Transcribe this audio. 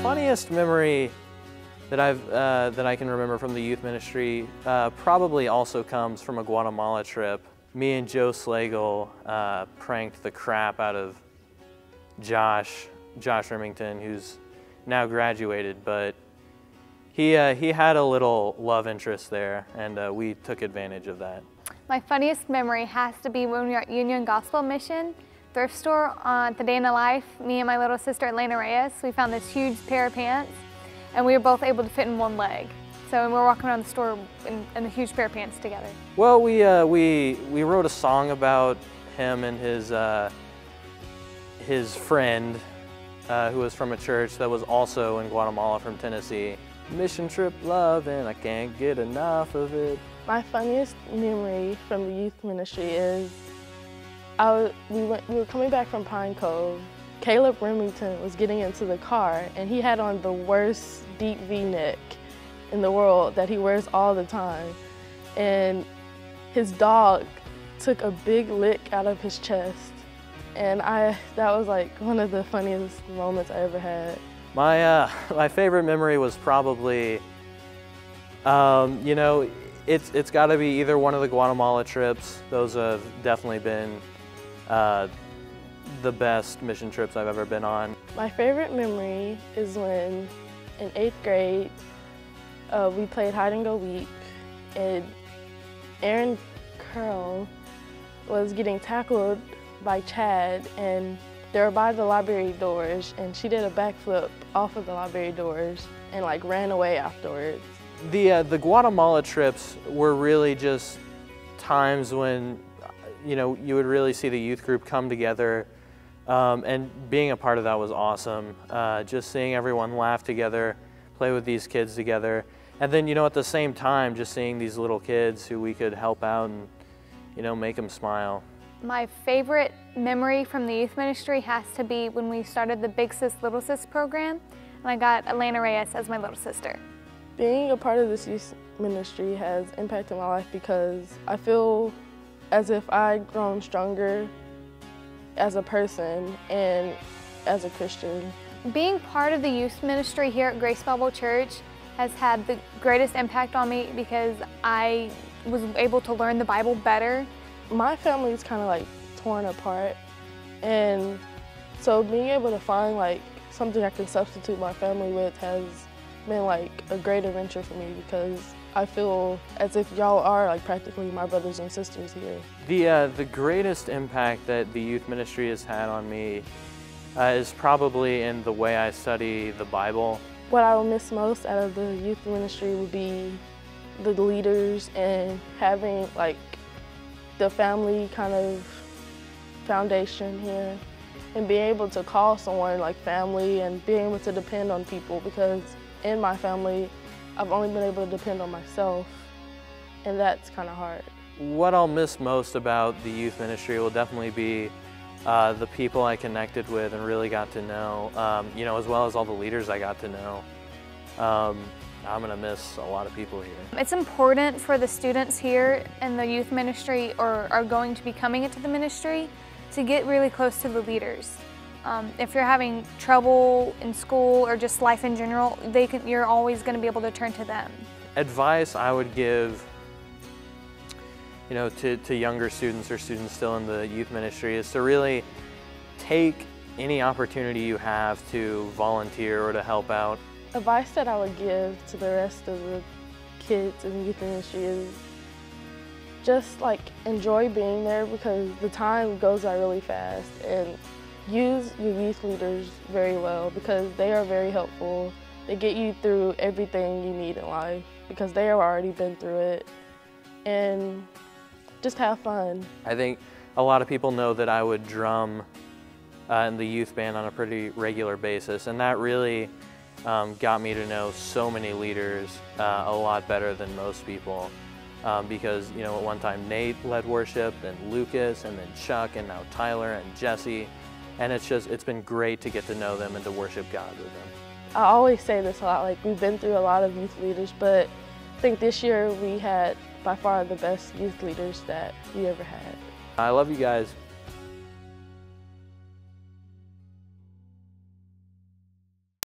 Funniest memory that I can remember from the youth ministry probably also comes from a Guatemala trip. Me and Joe Slagle pranked the crap out of Josh Remington, who's now graduated, but he had a little love interest there, and we took advantage of that. My funniest memory has to be when we were at Union Gospel Mission thrift store on the day in the life. Me and my little sister Elena Reyes, we found this huge pair of pants, and we were both able to fit in one leg. So we were walking around the store in a huge pair of pants together. Well, we wrote a song about him and his friend, who was from a church that was also in Guatemala from Tennessee. Mission trip love, and I can't get enough of it. My funniest memory from the youth ministry is we were coming back from Pine Cove. Caleb Remington was getting into the car, and he had on the worst deep V-neck in the world that he wears all the time. And his dog took a big lick out of his chest. And that was like one of the funniest moments I ever had. My favorite memory was probably, you know, it's got to be either one of the Guatemala trips. Those have definitely been the best mission trips I've ever been on. My favorite memory is when in 8th grade we played hide and go weep, and Erin Curl was getting tackled by Chad, and they were by the library doors, and she did a backflip off of the library doors and like ran away afterwards. The Guatemala trips were really just times when, you know, you would really see the youth group come together, and being a part of that was awesome. Just seeing everyone laugh together, play with these kids together, and then, you know, at the same time, just seeing these little kids who we could help out and, you know, make them smile. My favorite memory from the youth ministry has to be when we started the Big Sis Little Sis program, and I got Elena Reyes as my little sister. Being a part of this youth ministry has impacted my life because I feel as if I've grown stronger as a person and as a Christian. Being part of the youth ministry here at Grace Bible Church has had the greatest impact on me because I was able to learn the Bible better. My family is kind of like torn apart, and so being able to find like something I can substitute my family with has been like a great adventure for me because I feel as if y'all are like practically my brothers and sisters here. The greatest impact that the youth ministry has had on me is probably in the way I study the Bible. What I will miss most out of the youth ministry would be the leaders and having like the family kind of foundation here, and being able to call someone like family and being able to depend on people, because in my family I've only been able to depend on myself, and that's kind of hard. What I'll miss most about the youth ministry will definitely be the people I connected with and really got to know, you know, as well as all the leaders I got to know. I'm gonna miss a lot of people here. It's important for the students here in the youth ministry or are going to be coming into the ministry to get really close to the leaders. If you're having trouble in school or just life in general, you're always gonna be able to turn to them. Advice I would give, you know, to younger students or students still in the youth ministry is to really take any opportunity you have to volunteer or to help out. Advice that I would give to the rest of the kids in the youth ministry is just like enjoy being there, because the time goes by really fast, and use your youth leaders very well because they are very helpful. They get you through everything you need in life because they have already been through it, and just have fun. I think a lot of people know that I would drum in the youth band on a pretty regular basis, and that really got me to know so many leaders a lot better than most people, because, you know, at one time Nate led worship, then Lucas, and then Chuck, and now Tyler and Jesse, and it's been great to get to know them and to worship God with them. I always say this a lot, like we've been through a lot of youth leaders, but I think this year we had by far the best youth leaders that we ever had. I love you guys.